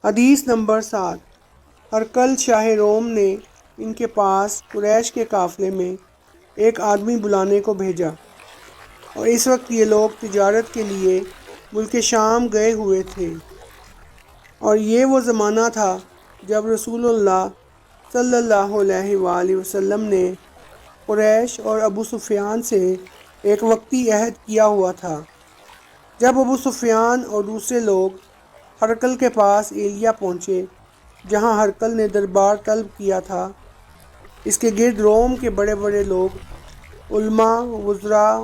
حدیث نمبر 7۔ ہرقل شاہ روم نے ان کے پاس قریش کے قافلے میں ایک آدمی بلانے کو بھیجا، اور اس وقت یہ لوگ تجارت کے لیے ملک شام گئے ہوئے تھے، اور یہ وہ زمانہ تھا جب رسول اللہ صلی اللہ علیہ وآلہ وسلم نے قریش اور ابو سفیان سے ایک وقتی عہد کیا ہوا تھا۔ جب ابو سفیان اور دوسرے لوگ ہرقل کے پاس ایلیا پہنچے، جہاں ہرقل نے دربار طلب کیا تھا، اس کے گرد روم کے بڑے بڑے لوگ، علماء، وزراء،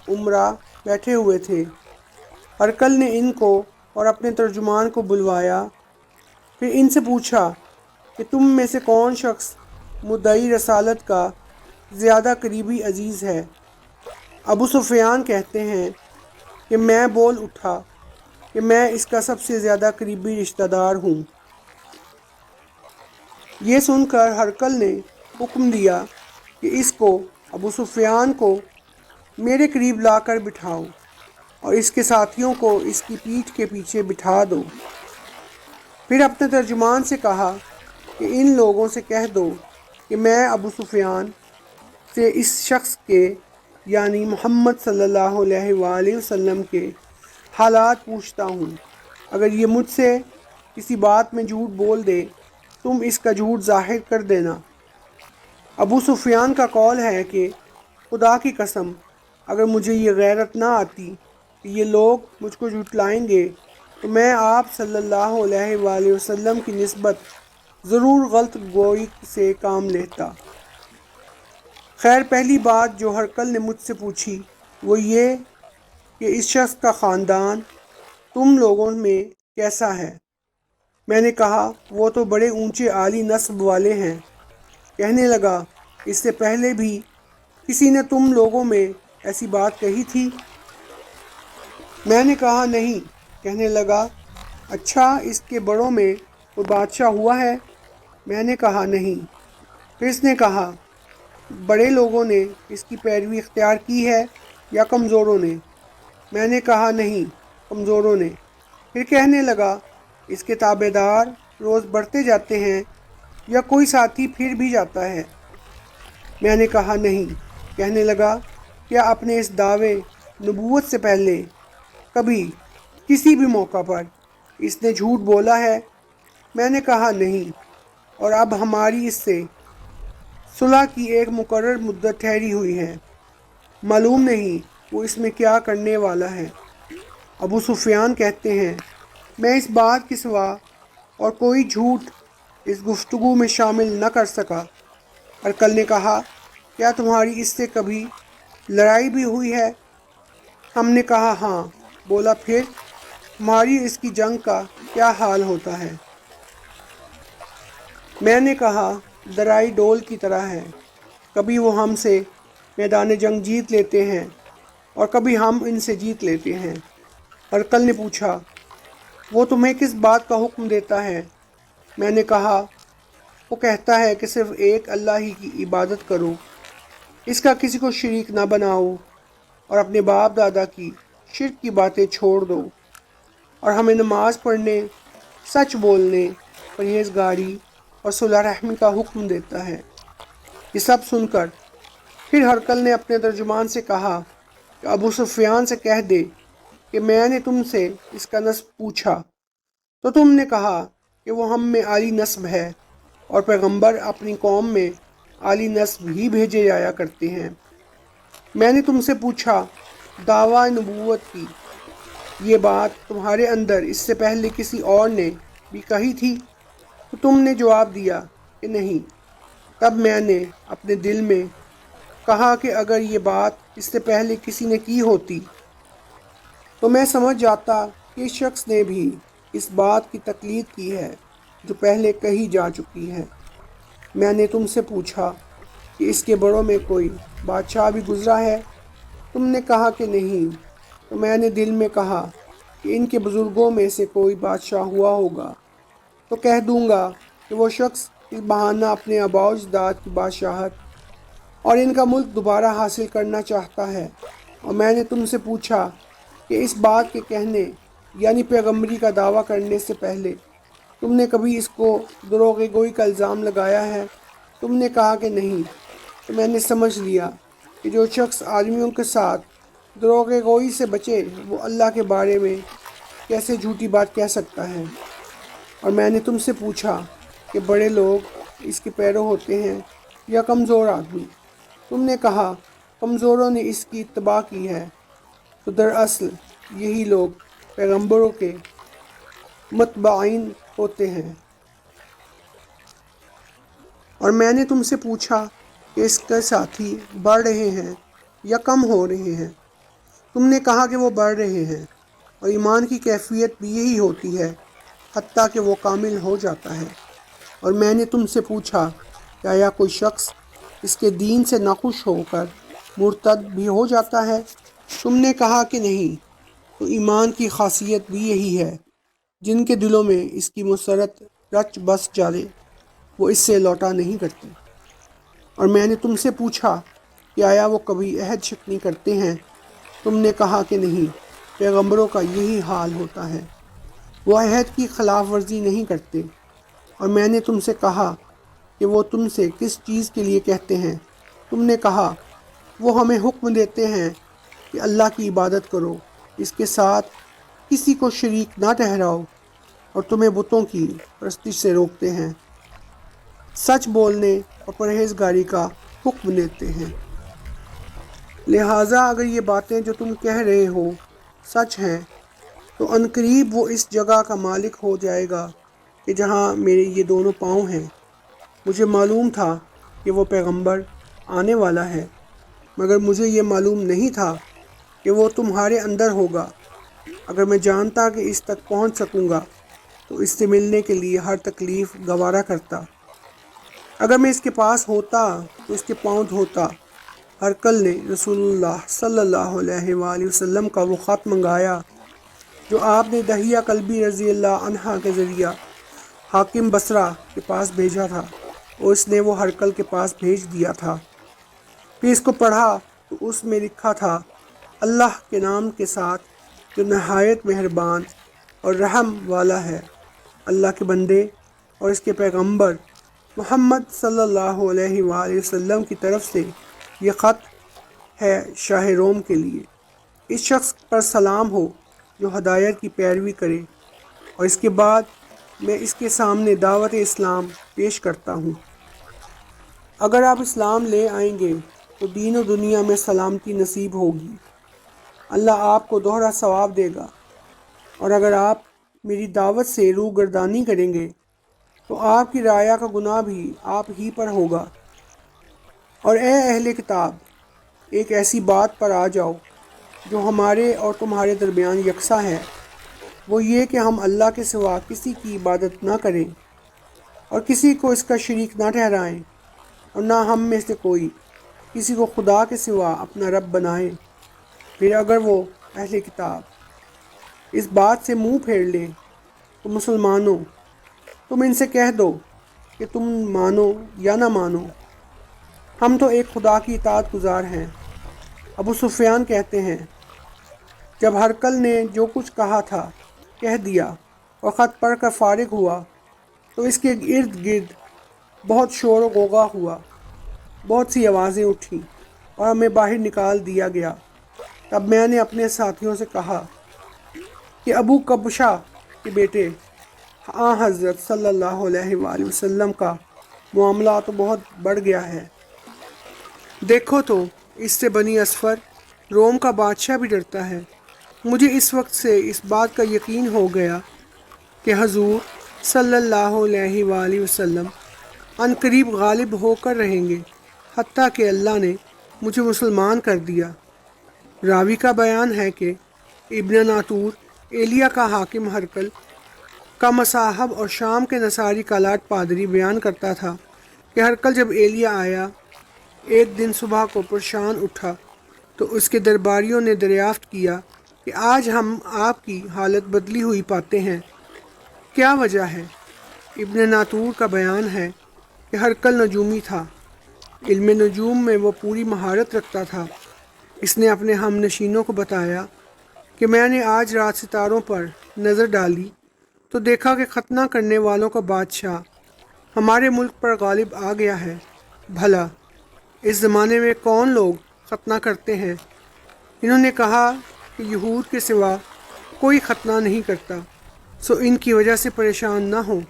امراء بیٹھے ہوئے تھے۔ ہرقل نے ان کو اور اپنے ترجمان کو بلوایا، پھر ان سے پوچھا کہ تم میں سے کون شخص مدعی رسالت کا زیادہ قریبی عزیز ہے؟ ابو سفیان کہتے ہیں کہ میں بول اٹھا کہ میں اس کا سب سے زیادہ قریبی رشتہ دار ہوں۔ یہ سن کر ہرقل نے حکم دیا کہ اس کو، ابو سفیان کو، میرے قریب لا کر بٹھاؤ، اور اس کے ساتھیوں کو اس کی پیٹھ کے پیچھے بٹھا دو۔ پھر اپنے ترجمان سے کہا کہ ان لوگوں سے کہہ دو کہ میں ابو سفیان سے اس شخص کے، یعنی محمد صلی اللہ علیہ وآلہ وسلم کے حالات پوچھتا ہوں۔ اگر یہ مجھ سے کسی بات میں جھوٹ بول دے، تم اس کا جھوٹ ظاہر کر دینا۔ ابو سفیان کا قول ہے کہ خدا کی قسم، اگر مجھے یہ غیرت نہ آتی کہ یہ لوگ مجھ کو جھٹلائیں گے، تو میں آپ صلی اللہ علیہ وآلہ وسلم کی نسبت ضرور غلط گوئی سے کام لیتا۔ خیر، پہلی بات جو ہرقل نے مجھ سے پوچھی وہ یہ کہ اس شخص کا خاندان تم لوگوں میں کیسا ہے؟ میں نے کہا وہ تو بڑے اونچے عالی نسب والے ہیں۔ کہنے لگا اس سے پہلے بھی کسی نے تم لوگوں میں ایسی بات کہی تھی؟ میں نے کہا نہیں۔ کہنے لگا اچھا، اس کے بڑوں میں کوئی بادشاہ ہوا ہے؟ میں نے کہا نہیں۔ پھر اس نے کہا بڑے لوگوں نے اس کی پیروی اختیار کی ہے یا کمزوروں نے؟ میں نے کہا نہیں، کمزوروں نے۔ پھر کہنے لگا اس کے تابع دار روز بڑھتے جاتے ہیں یا کوئی ساتھی پھر بھی جاتا ہے؟ میں نے کہا نہیں۔ کہنے لگا کیا اپنے اس دعوے نبوت سے پہلے کبھی کسی بھی موقع پر اس نے جھوٹ بولا ہے؟ میں نے کہا نہیں، اور اب ہماری اس سے صلح کی ایک مقرر مدت ٹھہری ہوئی ہے، معلوم نہیں وہ اس میں کیا کرنے والا ہے۔ ابو سفیان کہتے ہیں میں اس بات کے سوا اور کوئی جھوٹ اس گفتگو میں شامل نہ کر سکا۔ ہرقل نے کہا کیا تمہاری اس سے کبھی لڑائی بھی ہوئی ہے؟ ہم نے کہا ہاں۔ بولا پھر تمہاری اس کی جنگ کا کیا حال ہوتا ہے؟ میں نے کہا درائی ڈول کی طرح ہے، کبھی وہ ہم سے میدان جنگ جیت لیتے ہیں اور کبھی ہم ان سے جیت لیتے ہیں۔ ہرقل نے پوچھا وہ تمہیں کس بات کا حکم دیتا ہے؟ میں نے کہا وہ کہتا ہے کہ صرف ایک اللہ ہی کی عبادت کرو، اس کا کسی کو شریک نہ بناؤ، اور اپنے باپ دادا کی شرک کی باتیں چھوڑ دو، اور ہمیں نماز پڑھنے، سچ بولنے، پرہیزگاری اور صلح رحمی کا حکم دیتا ہے۔ یہ سب سن کر پھر ہرقل نے اپنے ترجمان سے کہا کہ ابو سفیان سے کہہ دے کہ میں نے تم سے اس کا نسب پوچھا تو تم نے کہا کہ وہ ہم میں عالی نسب ہے، اور پیغمبر اپنی قوم میں عالی نسب ہی بھیجے جایا کرتے ہیں۔ میں نے تم سے پوچھا دعویٰ نبوت کی یہ بات تمہارے اندر اس سے پہلے کسی اور نے بھی کہی تھی؟ تو تم نے جواب دیا کہ نہیں۔ تب میں نے اپنے دل میں کہا کہ اگر یہ بات اس سے پہلے کسی نے کی ہوتی تو میں سمجھ جاتا کہ اس شخص نے بھی اس بات کی تقلید کی ہے جو پہلے کہی جا چکی ہے۔ میں نے تم سے پوچھا کہ اس کے بڑوں میں کوئی بادشاہ بھی گزرا ہے؟ تم نے کہا کہ نہیں۔ تو میں نے دل میں کہا کہ ان کے بزرگوں میں سے کوئی بادشاہ ہوا ہوگا تو کہہ دوں گا کہ وہ شخص اس بہانہ اپنے آباء و اجداد کی بادشاہت اور ان کا ملک دوبارہ حاصل کرنا چاہتا ہے۔ اور میں نے تم سے پوچھا کہ اس بات کے کہنے یعنی پیغمبری کا دعویٰ کرنے سے پہلے تم نے کبھی اس کو دروغ گوئی کا الزام لگایا ہے؟ تم نے کہا کہ نہیں۔ تو میں نے سمجھ لیا کہ جو شخص آدمیوں کے ساتھ دروغ گوئی سے بچے وہ اللہ کے بارے میں کیسے جھوٹی بات کہہ سکتا ہے۔ اور میں نے تم سے پوچھا کہ بڑے لوگ اس کے پیرو ہوتے ہیں یا کمزور آدمی؟ تم نے کہا کمزوروں نے اس کی اتباع کی ہے۔ تو دراصل یہی لوگ پیغمبروں کے متبعین ہوتے ہیں۔ اور میں نے تم سے پوچھا کہ اس کے ساتھی بڑھ رہے ہیں یا کم ہو رہے ہیں؟ تم نے کہا کہ وہ بڑھ رہے ہیں، اور ایمان کی کیفیت بھی یہی ہوتی ہے حتیٰ کہ وہ کامل ہو جاتا ہے۔ اور میں نے تم سے پوچھا کہ آیا کوئی شخص اس کے دین سے ناخوش ہو کر مرتد بھی ہو جاتا ہے؟ تم نے کہا کہ نہیں۔ تو ایمان کی خاصیت بھی یہی ہے، جن کے دلوں میں اس کی مسرت رچ بس جائے وہ اس سے لوٹا نہیں کرتے۔ اور میں نے تم سے پوچھا کہ آیا وہ کبھی عہد شکنی کرتے ہیں؟ تم نے کہا کہ نہیں، پیغمبروں کا یہی حال ہوتا ہے، وہ عہد کی خلاف ورزی نہیں کرتے۔ اور میں نے تم سے کہا کہ وہ تم سے کس چیز کے لیے کہتے ہیں؟ تم نے کہا وہ ہمیں حکم دیتے ہیں کہ اللہ کی عبادت کرو، اس کے ساتھ کسی کو شریک نہ ٹھہراؤ، اور تمہیں بتوں کی پرستش سے روکتے ہیں، سچ بولنے اور پرہیزگاری کا حکم دیتے ہیں۔ لہٰذا اگر یہ باتیں جو تم کہہ رہے ہو سچ ہیں تو عنقریب وہ اس جگہ کا مالک ہو جائے گا کہ جہاں میرے یہ دونوں پاؤں ہیں۔ مجھے معلوم تھا کہ وہ پیغمبر آنے والا ہے، مگر مجھے یہ معلوم نہیں تھا کہ وہ تمہارے اندر ہوگا۔ اگر میں جانتا کہ اس تک پہنچ سکوں گا تو اس سے ملنے کے لیے ہر تکلیف گوارا کرتا۔ اگر میں اس کے پاس ہوتا تو اس کے پاؤں دھوتا۔ ہرقل نے رسول اللہ صلی اللہ علیہ وآلہ وسلم کا وہ خط منگایا جو آپ نے دحیہ کلبی رضی اللہ عنہ کے ذریعہ حاکم بصرہ کے پاس بھیجا تھا، اور اس نے وہ ہرقل کے پاس بھیج دیا تھا۔ پھر اس کو پڑھا تو اس میں لکھا تھا، اللہ کے نام کے ساتھ جو نہایت مہربان اور رحم والا ہے۔ اللہ کے بندے اور اس کے پیغمبر محمد صلی اللہ علیہ وآلہ وسلم کی طرف سے یہ خط ہے شاہ روم کے لیے۔ اس شخص پر سلام ہو جو ہدایت کی پیروی کرے، اور اس کے بعد میں اس کے سامنے دعوت اسلام پیش کرتا ہوں۔ اگر آپ اسلام لے آئیں گے تو دین و دنیا میں سلامتی نصیب ہوگی، اللہ آپ کو دوہرا ثواب دے گا۔ اور اگر آپ میری دعوت سے روگردانی کریں گے تو آپ کی رعایا کا گناہ بھی آپ ہی پر ہوگا۔ اور اے اہل کتاب، ایک ایسی بات پر آ جاؤ جو ہمارے اور تمہارے درمیان یکساں ہے، وہ یہ کہ ہم اللہ کے سوا کسی کی عبادت نہ کریں اور کسی کو اس کا شریک نہ ٹھہرائیں، اور نہ ہم میں سے کوئی کسی کو خدا کے سوا اپنا رب بنائے۔ پھر اگر وہ اہل کتاب اس بات سے منہ پھیر لیں تو مسلمانوں، تم ان سے کہہ دو کہ تم مانو یا نہ مانو، ہم تو ایک خدا کی اطاعت گزار ہیں۔ ابو سفیان کہتے ہیں، جب ہرقل نے جو کچھ کہا تھا کہہ دیا اور خط پڑھ کر فارغ ہوا تو اس کے ارد گرد بہت شور و غوغا ہوا، بہت سی آوازیں اٹھیں اور ہمیں باہر نکال دیا گیا۔ تب میں نے اپنے ساتھیوں سے کہا کہ ابو قبشہ کے بیٹے حضرت صلی اللہ علیہ وآلہ وسلم کا معاملہ تو بہت بڑھ گیا ہے۔ دیکھو تو اس سے بنی اصفر روم کا بادشاہ بھی ڈرتا ہے۔ مجھے اس وقت سے اس بات کا یقین ہو گیا کہ حضور صلی اللہ علیہ وآلہ وسلم عن قریب غالب ہو کر رہیں گے، حتیٰ کہ اللہ نے مجھے مسلمان کر دیا۔ راوی کا بیان ہے کہ ابن ناطور ایلیا کا حاکم ہرقل کا مصاحب اور شام کے نصاری کالاٹ پادری بیان کرتا تھا کہ ہرقل جب ایلیا آیا ایک دن صبح کو پرشان اٹھا تو اس کے درباریوں نے دریافت کیا کہ آج ہم آپ کی حالت بدلی ہوئی پاتے ہیں، کیا وجہ ہے؟ ابن ناطور کا بیان ہے کہ ہرقل نجومی تھا، علم نجوم میں وہ پوری مہارت رکھتا تھا۔ اس نے اپنے ہم نشینوں کو بتایا کہ میں نے آج رات ستاروں پر نظر ڈالی تو دیکھا کہ ختنہ کرنے والوں کا بادشاہ ہمارے ملک پر غالب آ گیا ہے۔ بھلا اس زمانے میں کون لوگ ختنہ کرتے ہیں؟ انہوں نے کہا کہ یہود کے سوا کوئی ختنہ نہیں کرتا، سو ان کی وجہ سے پریشان نہ ہوں۔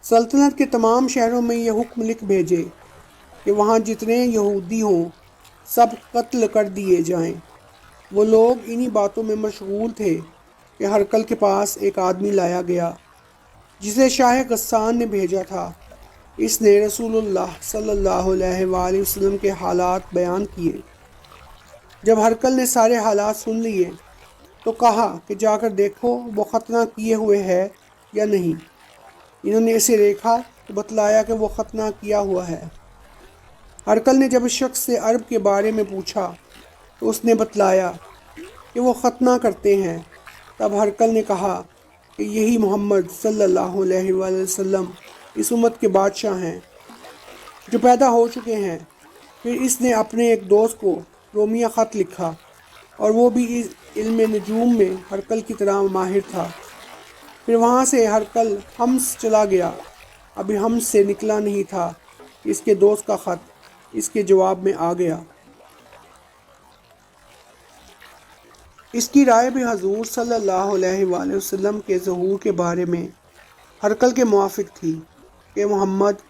سلطنت کے تمام شہروں میں یہ حکم لکھ بھیجے کہ وہاں جتنے یہودی ہوں سب قتل کر دیے جائیں۔ وہ لوگ انہی باتوں میں مشغول تھے کہ ہرقل کے پاس ایک آدمی لایا گیا جسے شاہ غسان نے بھیجا تھا۔ اس نے رسول اللہ صلی اللہ علیہ وآلہ وسلم کے حالات بیان کیے۔ جب ہرقل نے سارے حالات سن لیے تو کہا کہ جا کر دیکھو وہ ختنہ کیے ہوئے ہے یا نہیں۔ انہوں نے اسے دیکھا تو بتلایا کہ وہ ختنہ کیا ہوا ہے۔ ہرقل نے جب اس شخص سے عرب کے بارے میں پوچھا تو اس نے بتلایا کہ وہ ختنہ کرتے ہیں۔ تب ہرقل نے کہا کہ یہی محمد صلی اللہ علیہ وآلہ وسلم اس امت کے بادشاہ ہیں جو پیدا ہو چکے ہیں۔ پھر اس نے اپنے ایک دوست کو رومیہ خط لکھا، اور وہ بھی اس علم نجوم میں ہرقل کی طرح ماہر تھا۔ پھر وہاں سے ہرقل حمص چلا گیا۔ ابھی حمص سے نکلا نہیں تھا کہ اس کے دوست کا خط اس کے جواب میں آ گیا۔ اس کی رائے بھی حضور صلی اللہ علیہ وآلہ وسلم کے ظہور کے بارے میں ہرقل کے موافق تھی کہ محمد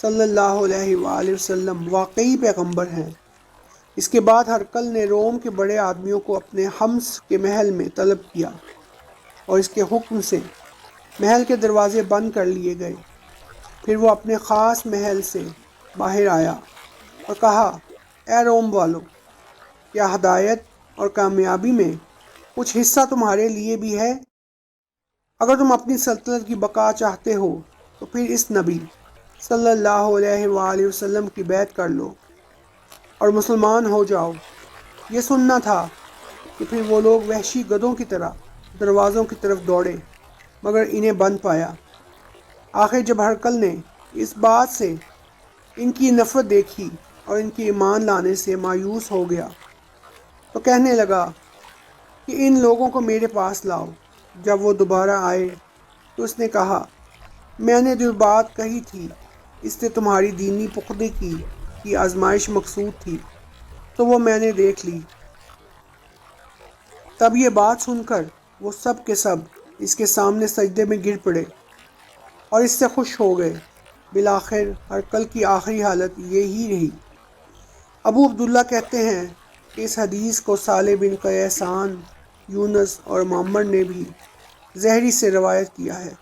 صلی اللہ علیہ وآلہ وسلم واقعی پیغمبر ہیں۔ اس کے بعد ہرقل نے روم کے بڑے آدمیوں کو اپنے حمص کے محل میں طلب کیا، اور اس کے حکم سے محل کے دروازے بند کر لیے گئے۔ پھر وہ اپنے خاص محل سے باہر آیا اور کہا، اے روم والو، کیا ہدایت اور کامیابی میں کچھ حصہ تمہارے لیے بھی ہے؟ اگر تم اپنی سلطنت کی بقا چاہتے ہو تو پھر اس نبی صلی اللہ علیہ وآلہ وسلم کی بیعت کر لو اور مسلمان ہو جاؤ۔ یہ سننا تھا کہ پھر وہ لوگ وحشی گدھوں کی طرح دروازوں کی طرف دوڑے، مگر انہیں بند پایا۔ آخر جب ہرقل نے اس بات سے ان کی نفرت دیکھی اور ان کے ایمان لانے سے مایوس ہو گیا تو کہنے لگا کہ ان لوگوں کو میرے پاس لاؤ۔ جب وہ دوبارہ آئے تو اس نے کہا، میں نے جو بات کہی تھی اس سے تمہاری دینی پختگی کی آزمائش مقصود تھی، تو وہ میں نے دیکھ لی۔ تب یہ بات سن کر وہ سب کے سب اس کے سامنے سجدے میں گر پڑے اور اس سے خوش ہو گئے۔ بالآخر ہرقل کی آخری حالت یہی رہی۔ ابو عبداللہ کہتے ہیں کہ اس حدیث کو صالح بن قیسان، یونس اور معمر نے بھی زہری سے روایت کیا ہے۔